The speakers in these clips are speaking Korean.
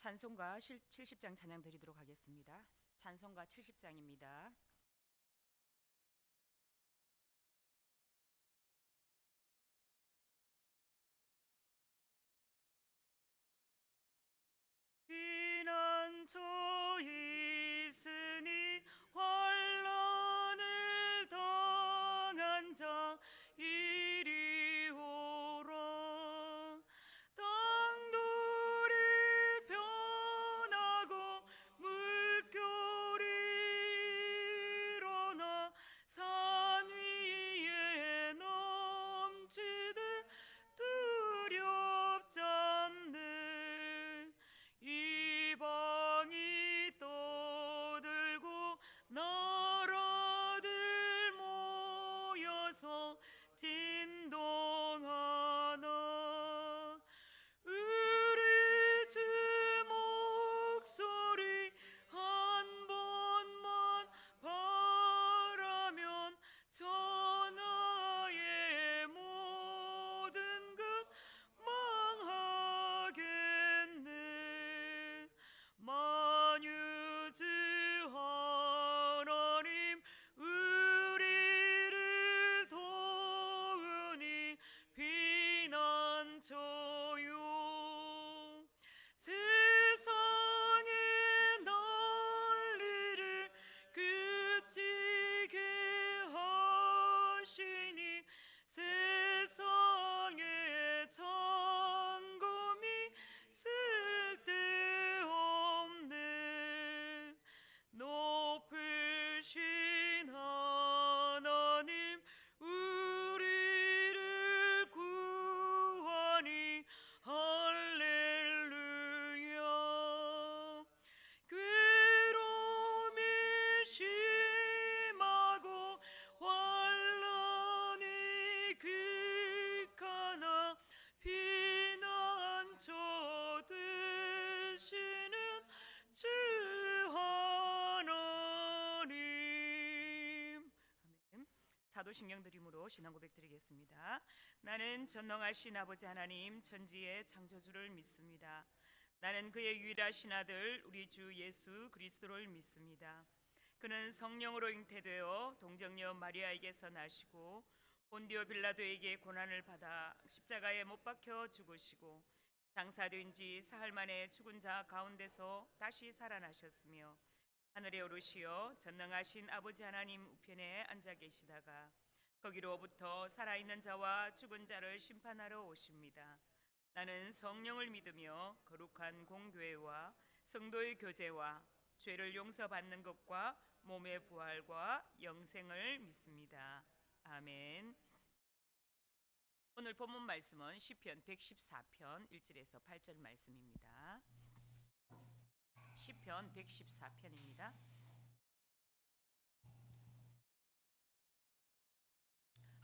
찬송가 70장 찬양 드리도록 하겠습니다. 찬송가 70장입니다. 피난처 있으니 환난을 당한 자 이리 오라. 땅돌이 변하고 물결이 일어나 산 위에 넘치듯 두렵지 않네. 이방이 떠들고 나라들 모여서 진동하나. 우리 주 목소리 한 번만 바라면 천하의 모든 것 망하겠네. 만유주 하나님 우리를 도우니 피난처요. 세상의 난리를 그치게 하시니 세상의 점검이 쓸데없네. 높으신 하나님 우리를 구하니 할렐루야. 괴로움이 심하고 환난이 극하나 피난처 되시는 주 하나님. 아멘. 사도신경 드림으로 신앙 고백 드리겠습니다. 나는 전능하신 아버지 하나님 천지의 창조주를 믿습니다. 나는 그의 유일하신 아들 우리 주 예수 그리스도를 믿습니다. 그는 성령으로 잉태되어 동정녀 마리아에게서 나시고 본디오 빌라도에게 고난을 받아 십자가에 못 박혀 죽으시고 장사된 지 사흘 만에 죽은 자 가운데서 다시 살아나셨으며 하늘에 오르시어 전능하신 아버지 하나님 우편에 앉아 계시다가 거기로부터 살아있는 자와 죽은 자를 심판하러 오십니다. 나는 성령을 믿으며 거룩한 공교회와 성도의 교제와 죄를 용서받는 것과 몸의 부활과 영생을 믿습니다. 아멘. 오늘 본문 말씀은 시편 114편 1절에서 8절 말씀입니다. 시편 114편입니다.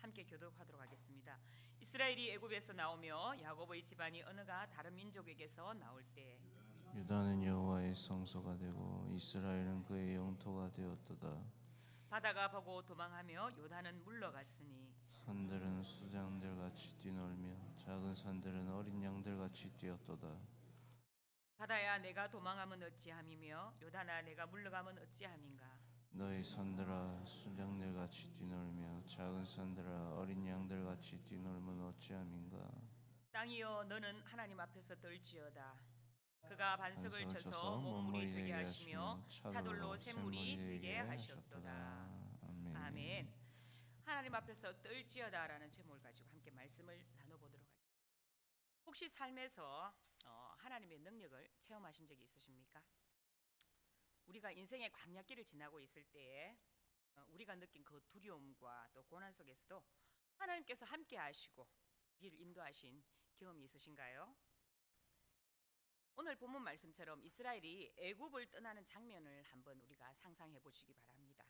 함께 교독하도록 하겠습니다. 이스라엘이 애굽에서 나오며 야곱의 집안이 어느가 다른 민족에게서 나올 때 유다는 여호와의 성소가 되고 이스라엘은 그의 영토가 되었도다. 바다가 보고 도망하며 요단은 물러갔으니 산들은 수장들같이 뛰놀며 작은 산들은 어린 양들같이 뛰었도다. 바다야 내가 도망하면 어찌함이며 요단아 내가 물러가면 어찌함인가. 너희 산들아 수장들같이 뛰놀며 작은 산들아 어린 양들같이 뛰놀면 어찌함인가. 땅이여 너는 하나님 앞에서 떨지어다. 그가 반석을 쳐서 몸물이 되게 하시며 차돌로 샘물이 되게 하셨도다. 아멘. 하나님 앞에서 떨지어다라는 제목을 가지고 함께 말씀을 나눠보도록 하겠습니다. 혹시 삶에서 하나님의 능력을 체험하신 적이 있으십니까? 우리가 인생의 광야길을 지나고 있을 때에 우리가 느낀 그 두려움과 또 고난 속에서도 하나님께서 함께 하시고 우리를 인도하신 경험이 있으신가요? 오늘 본문 말씀처럼 이스라엘이 애굽을 떠나는 장면을 한번 우리가 상상해 보시기 바랍니다.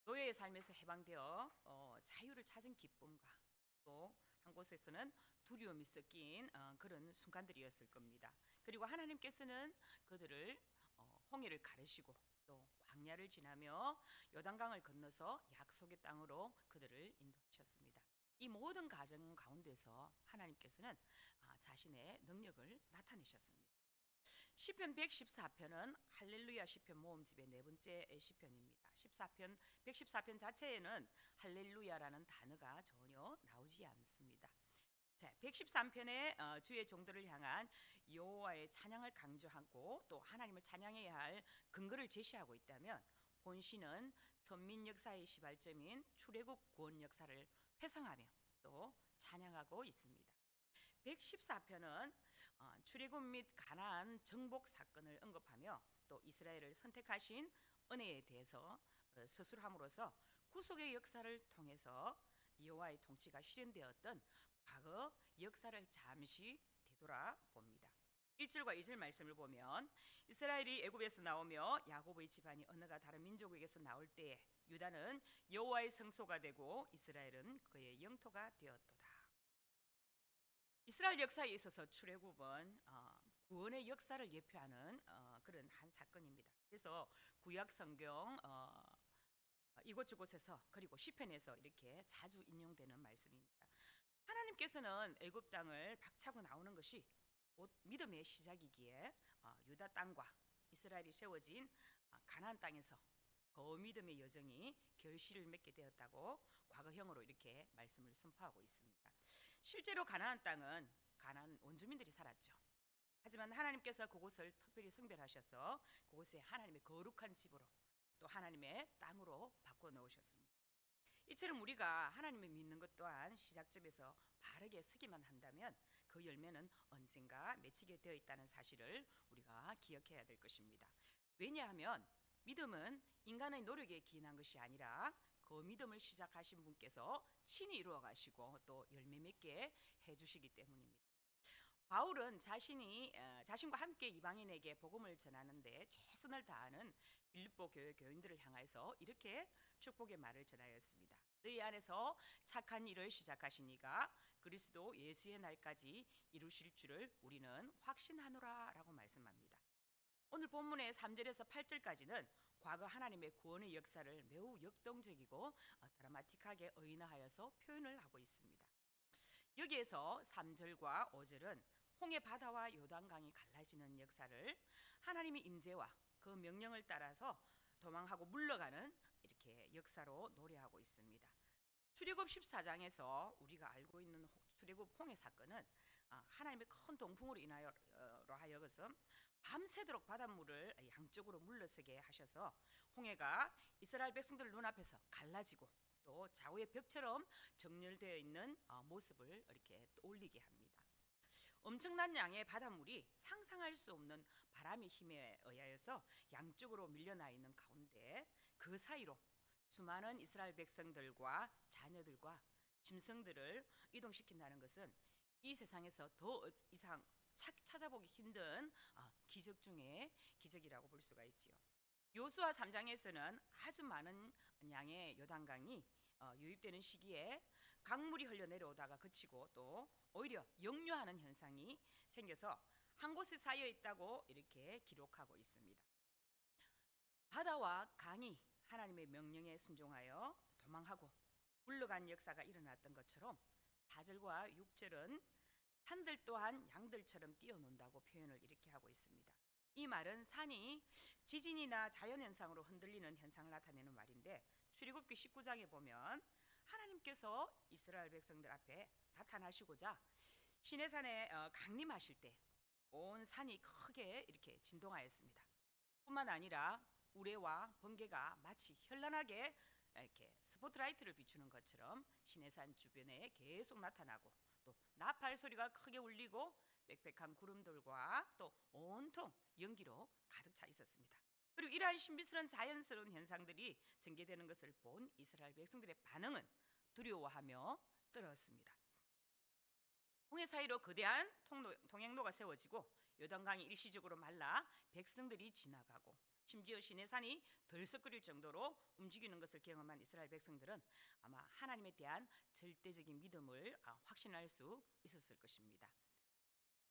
노예의 삶에서 해방되어 자유를 찾은 기쁨과 또 한 곳에서는 두려움이 섞인 그런 순간들이었을 겁니다. 그리고 하나님께서는 그들을 홍해를 가르시고 또 광야를 지나며 요단강을 건너서 약속의 땅으로 그들을 인도하셨습니다. 이 모든 과정 가운데서 하나님께서는 자신의 능력을 나타내셨습니다. 시편 114편은 할렐루야 시편 모음집의 네 번째 시편입니다. 114편 자체에는 할렐루야라는 단어가 전혀 나오지 않습니다. 자, 113편의 주의 종들을 향한 여호와의 찬양을 강조하고 또 하나님을 찬양해야 할 근거를 제시하고 있다면, 본시는 선민 역사의 시발점인 출애굽 구원 역사를 회상하며 또 찬양하고 있습니다. 114편은 출애굽 및 가나안 정복 사건을 언급하며 또 이스라엘을 선택하신 은혜에 대해서 서술함으로써 구속의 역사를 통해서 여호와의 통치가 실현되었던 과거 역사를 잠시 되돌아봅니다. 1절과 2절 말씀을 보면, 이스라엘이 애굽에서 나오며 야곱의 집안이 언어가 다른 민족에게서 나올 때에 유다는 여호와의 성소가 되고 이스라엘은 그의 영토가 되었도다. 이스라엘 역사에 있어서 출애굽은 구원의 역사를 예표하는 그런 한 사건입니다. 그래서 구약 성경 이곳저곳에서 그리고 시편에서 이렇게 자주 인용되는 말씀입니다. 하나님께서는 애굽 땅을 박차고 나오는 것이 곧 믿음의 시작이기에 유다 땅과 이스라엘이 세워진 가나안 땅에서 그 믿음의 여정이 결실을 맺게 되었다고 과거형으로 이렇게 말씀을 선포하고 있습니다. 실제로 가나안 땅은 가나안 원주민들이 살았죠. 하지만 하나님께서 그곳을 특별히 성별하셔서 그곳에 하나님의 거룩한 집으로 또 하나님의 땅으로 바꿔 놓으셨습니다. 이처럼 우리가 하나님을 믿는 것 또한 시작점에서 바르게 서기만 한다면 그 열매는 언젠가 맺히게 되어 있다는 사실을 우리가 기억해야 될 것입니다. 왜냐하면 믿음은 인간의 노력에 기인한 것이 아니라 그 믿음을 시작하신 분께서 친히 이루어 가시고 또 열매 맺게 해주시기 때문입니다. 바울은 자신과 함께 이방인에게 복음을 전하는데 최선을 다하는 빌립보 교회 교인들을 향해서 이렇게 축복의 말을 전하였습니다. 너희 안에서 착한 일을 시작하신 이가 그리스도 예수의 날까지 이루실 줄을 우리는 확신하노라 라고 말씀합니다. 오늘 본문의 3절에서 8절까지는 과거 하나님의 구원의 역사를 매우 역동적이고 드라마틱하게 의인화하여서 표현을 하고 있습니다. 여기에서 3절과 5절은 홍해 바다와 요단강이 갈라지는 역사를 하나님의 임재와 그 명령을 따라서 도망하고 물러가는 이렇게 역사로 노래하고 있습니다. 출애굽 14장에서 우리가 알고 있는 출애굽 홍해 사건은 하나님의 큰 동풍으로 인하여 하여금 밤새도록 바닷물을 양쪽으로 물러서게 하셔서 홍해가 이스라엘 백성들 눈앞에서 갈라지고 또 좌우의 벽처럼 정렬되어 있는 모습을 이렇게 떠올리게 합니다. 엄청난 양의 바닷물이 상상할 수 없는 바람의 힘에 의하여서 양쪽으로 밀려나 있는 가운데 그 사이로 수많은 이스라엘 백성들과 자녀들과 짐승들을 이동시킨다는 것은 이 세상에서 더 이상 찾아보기 힘든 기적 중에 기적이라고 볼 수가 있지요. 요수아 3장에서는 아주 많은 양의 요단강이 유입되는 시기에 강물이 흘러내려오다가 그치고 또 오히려 역류하는 현상이 생겨서 한 곳에 쌓여 있다고 이렇게 기록하고 있습니다. 바다와 강이 하나님의 명령에 순종하여 도망하고 물러간 역사가 일어났던 것처럼 4절과 6절은 산들 또한 양들처럼 뛰어논다고 표현을 이렇게 하고 있습니다. 이 말은 산이 지진이나 자연현상으로 흔들리는 현상을 나타내는 말인데, 출애굽기 19장에 보면 하나님께서 이스라엘 백성들 앞에 나타나시고자 시내산에 강림하실 때 온 산이 크게 이렇게 진동하였습니다. 뿐만 아니라 우레와 번개가 마치 현란하게 이렇게 스포트라이트를 비추는 것처럼 시내산 주변에 계속 나타나고 또 나팔 소리가 크게 울리고 빽빽한 구름들과 또 온통 연기로 가득 차 있었습니다. 그리고 이러한 신비스러운 자연스러운 현상들이 전개되는 것을 본 이스라엘 백성들의 반응은 두려워하며 떨었습니다. 홍해 사이로 거대한 통행로가 세워지고 요단강이 일시적으로 말라 백성들이 지나가고 심지어 시내산이 들썩거릴 정도로 움직이는 것을 경험한 이스라엘 백성들은 아마 하나님에 대한 절대적인 믿음을 확신할 수 있었을 것입니다.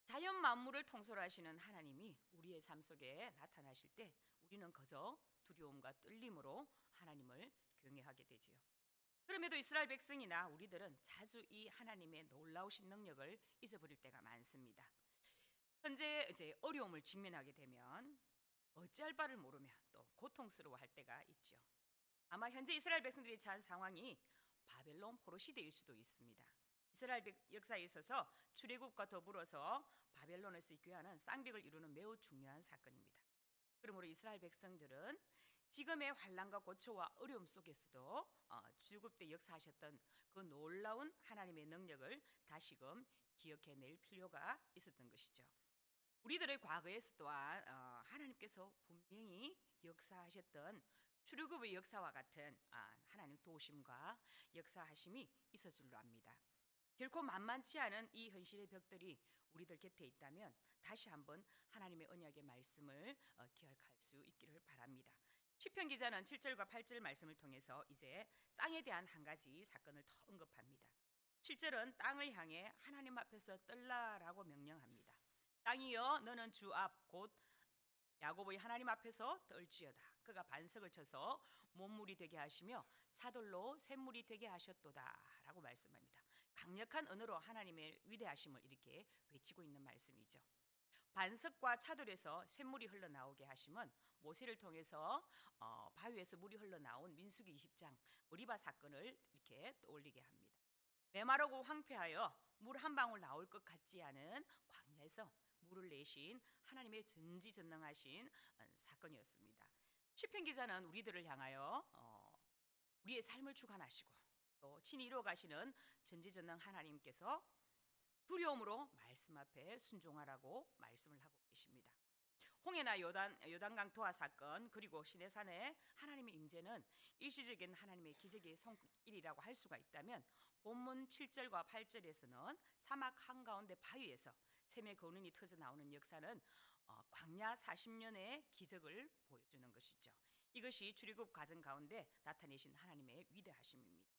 자연 만물을 통솔하시는 하나님이 우리의 삶 속에 나타나실 때 우리는 그저 두려움과 떨림으로 하나님을 경외하게 되지요. 그럼에도 이스라엘 백성이나 우리들은 자주 이 하나님의 놀라우신 능력을 잊어버릴 때가 많습니다. 현재 이제 어려움을 직면하게 되면 어찌할 바를 모르며 또 고통스러워할 때가 있죠. 아마 현재 이스라엘 백성들이 처한 상황이 바벨론 포로 시대일 수도 있습니다. 이스라엘 역사에 있어서 출애굽과 더불어서 바벨론에서 귀환한 쌍벽을 이루는 매우 중요한 사건입니다. 그러므로 이스라엘 백성들은 지금의 환난과 고초와 어려움 속에서도 출애굽 때 역사하셨던 그 놀라운 하나님의 능력을 다시금 기억해낼 필요가 있었던 것이죠. 우리들의 과거에서 또한 하나님께서 분명히 역사하셨던 출애굽의 역사와 같은 하나님 도우심과 역사하심이 있을 줄로 압니다. 결코 만만치 않은 이 현실의 벽들이 우리들 곁에 있다면 다시 한번 하나님의 언약의 말씀을 기억할 수 있기를 바랍니다. 시편 기자는 7절과 8절 말씀을 통해서 이제 땅에 대한 한 가지 사건을 더 언급합니다. 7절은 땅을 향해 하나님 앞에서 떨라라고 명령합니다. 땅이여 너는 주 앞 곧 야곱의 하나님 앞에서 떨지어다. 그가 반석을 쳐서 못물이 되게 하시며 차돌로 샘물이 되게 하셨도다 라고 말씀합니다. 강력한 언어로 하나님의 위대하심을 이렇게 외치고 있는 말씀이죠. 반석과 차돌에서 샘물이 흘러나오게 하심은 모세를 통해서 바위에서 물이 흘러나온 민수기 20장 머리바 사건을 이렇게 떠올리게 합니다. 메마르고 황폐하여 물 한 방울 나올 것 같지 않은 광야에서 물을 내신 하나님의 전지전능하신 사건이었습니다. 시편 기자는 우리들을 향하여 우리의 삶을 주관하시고 또 친히 이루어 가시는 전지전능 하나님께서 두려움으로 말씀 앞에 순종하라고 말씀을 하고 계십니다. 홍해나 요단강 도하 사건 그리고 시내산의 하나님의 임재는 일시적인 하나님의 기적의 손길이라고 할 수가 있다면 본문 7절과 8절에서는 사막 한가운데 바위에서 샘의 거운이 터져 나오는 역사는 광야 40년의 기적을 보여주는 것이죠. 이것이 출애굽 과정 가운데 나타내신 하나님의 위대하심입니다.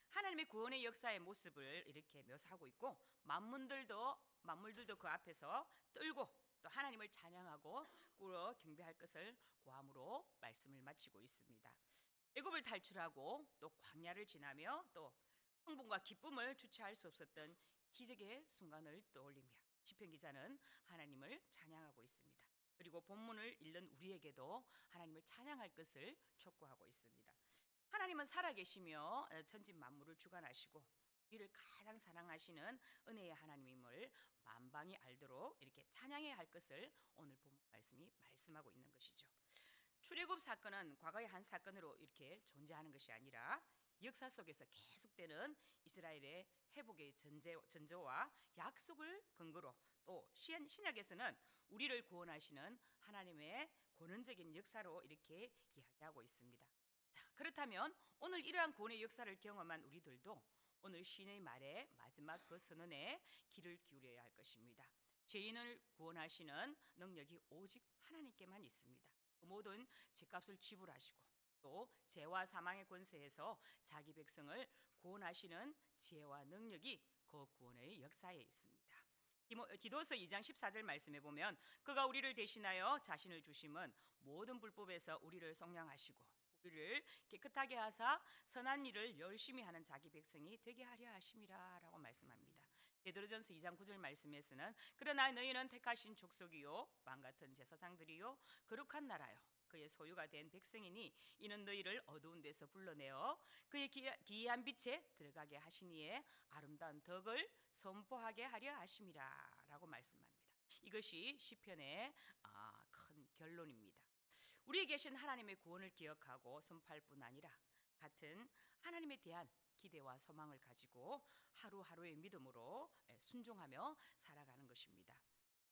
하나님의 구원의 역사의 모습을 이렇게 묘사하고 있고 만물들도 그 앞에서 떨고 또 하나님을 찬양하고 꿇어 경배할 것을 고함으로 말씀을 마치고 있습니다. 애굽을 탈출하고 또 광야를 지나며 또 흥분과 기쁨을 주체할 수 없었던 기적의 순간을 떠올리며 시편 기자는 하나님을 찬양하고 있습니다. 그리고 본문을 읽는 우리에게도 하나님을 찬양할 것을 촉구하고 있습니다. 하나님은 살아계시며 천지 만물을 주관하시고 우리를 가장 사랑하시는 은혜의 하나님임을 만방이 알도록 이렇게 찬양해야 할 것을 오늘 본문 말씀이 말씀하고 있는 것이죠. 출애굽 사건은 과거의 한 사건으로 이렇게 존재하는 것이 아니라 역사 속에서 계속되는 이스라엘의 회복의 전조와 약속을 근거로 또 신약에서는 우리를 구원하시는 하나님의 권능적인 역사로 이렇게 이야기하고 있습니다. 자, 그렇다면 오늘 이러한 구원의 역사를 경험한 우리들도 오늘 시인의 말에 마지막 그 선언에 귀를 기울여야 할 것입니다. 죄인을 구원하시는 능력이 오직 하나님께만 있습니다. 그 모든 죄값을 지불하시고 또 죄와 사망의 권세에서 자기 백성을 구원하시는 지혜와 능력이 그 구원의 역사에 있습니다. 디도서 2장 14절 말씀에 보면 그가 우리를 대신하여 자신을 주심은 모든 불법에서 우리를 속량하시고 우리를 깨끗하게 하사 선한 일을 열심히 하는 자기 백성이 되게 하려 하심이라 라고 말씀합니다. 베드로전서 2장 9절 말씀에서는 그러나 너희는 택하신 족속이요 왕같은 제사장들이요 거룩한 나라요 그의 소유가 된 백성이니 이는 너희를 어두운 데서 불러내어 그의 기이한 빛에 들어가게 하시니에 아름다운 덕을 선포하게 하려 하심이라 라고 말씀합니다. 이것이 시편의 큰 결론입니다. 우리에 계신 하나님의 구원을 기억하고 선포할 뿐 아니라 같은 하나님에 대한 기대와 소망을 가지고 하루하루의 믿음으로 순종하며 살아가는 것입니다.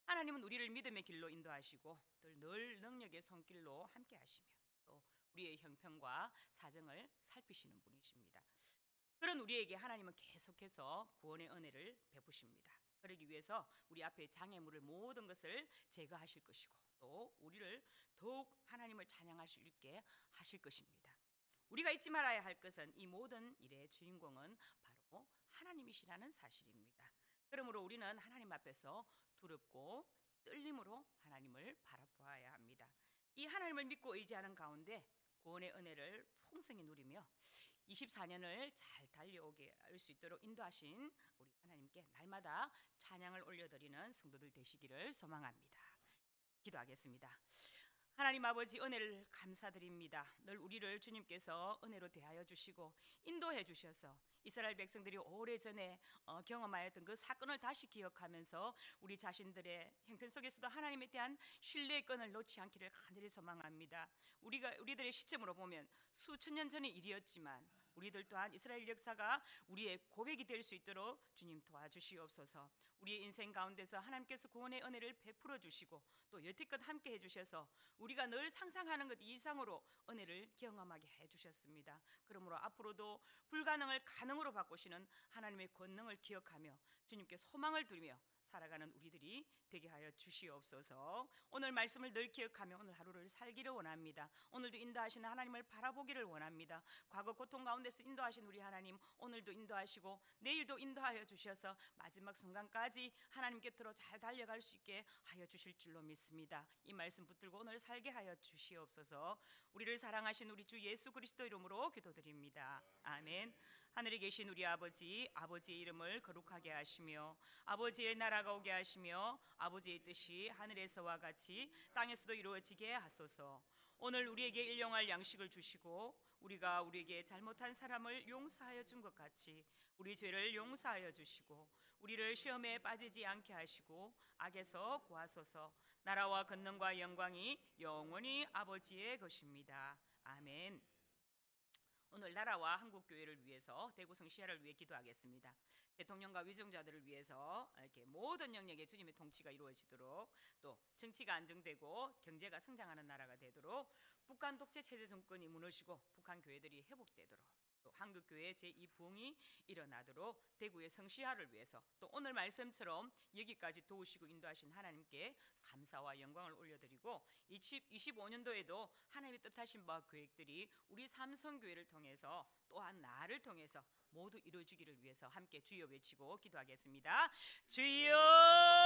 하나님은 우리를 믿음의 길로 인도하시고 늘 능력의 손길로 함께 하시며 또 우리의 형편과 사정을 살피시는 분이십니다. 그런 우리에게 하나님은 계속해서 구원의 은혜를 베푸십니다. 그러기 위해서 우리 앞에 장애물을 모든 것을 제거하실 것이고 또 우리를 더욱 하나님을 찬양할 수 있게 하실 것입니다. 우리가 잊지 말아야 할 것은 이 모든 일의 주인공은 바로 하나님이시라는 사실입니다. 그러므로 우리는 하나님 앞에서 두렵고 떨림으로 하나님을 바라보아야 합니다. 이 하나님을 믿고 의지하는 가운데 구원의 은혜를 풍성히 누리며 24년을 잘 달려오게 할 수 있도록 인도하신 우리 하나님께 날마다 찬양을 올려드리는 성도들 되시기를 소망합니다. 기도하겠습니다. 하나님 아버지, 은혜를 감사드립니다. 늘 우리를 주님께서 은혜로 대하여 주시고 인도해 주셔서 이스라엘 백성들이 오래전에 경험하였던 그 사건을 다시 기억하면서 우리 자신들의 형편 속에서도 하나님에 대한 신뢰의 끈을 놓지 않기를 간절히 소망합니다. 우리들의 시점으로 보면 수천 년 전의 일이었지만 우리들 또한 이스라엘 역사가 우리의 고백이 될 수 있도록 주님 도와주시옵소서. 우리의 인생 가운데서 하나님께서 구원의 은혜를 베풀어 주시고 또 여태껏 함께 해주셔서 우리가 늘 상상하는 것 이상으로 은혜를 경험하게 해주셨습니다. 그러므로 앞으로도 불가능을 가능으로 바꾸시는 하나님의 권능을 기억하며 주님께 소망을 두며 살아가는 우리들이 되게 하여 주시옵소서. 오늘 말씀을 늘 기억하며 오늘 하루를 살기를 원합니다. 오늘도 인도하시는 하나님을 바라보기를 원합니다. 과거 고통 가운데서 인도하신 우리 하나님, 오늘도 인도하시고 내일도 인도하여 주셔서 마지막 순간까지 하나님 곁으로 잘 달려갈 수 있게 하여 주실 줄로 믿습니다. 이 말씀 붙들고 오늘 살게 하여 주시옵소서. 우리를 사랑하신 우리 주 예수 그리스도 이름으로 기도드립니다. 아멘. 하늘에 계신 우리 아버지, 아버지의 이름을 거룩하게 하시며 아버지의 나라가 오게 하시며 아버지의 뜻이 하늘에서와 같이 땅에서도 이루어지게 하소서. 오늘 우리에게 일용할 양식을 주시고 우리가 우리에게 잘못한 사람을 용서하여 준 것 같이 우리 죄를 용서하여 주시고 우리를 시험에 빠지지 않게 하시고 악에서 구하소서. 나라와 권능과 영광이 영원히 아버지의 것입니다. 아멘. 오늘 나라와 한국교회를 위해서 대구성 시야를 위해 기도하겠습니다. 대통령과 위정자들을 위해서 이렇게 모든 영역에 주님의 통치가 이루어지도록 또 정치가 안정되고 경제가 성장하는 나라가 되도록 북한 독재 체제 정권이 무너지고 북한 교회들이 회복되도록 또 한국교회 제2부흥이 일어나도록 대구의 성시야를 위해서 또 오늘 말씀처럼 여기까지 도우시고 인도하신 하나님께 감사와 영광을 올려드리고 25년도에도 하나님의 뜻하신 바와 계획들이 우리 삼성교회를 통해서 또한 나를 통해서 모두 이루어지기를 위해서 함께 주여 외치고 기도하겠습니다. 주여!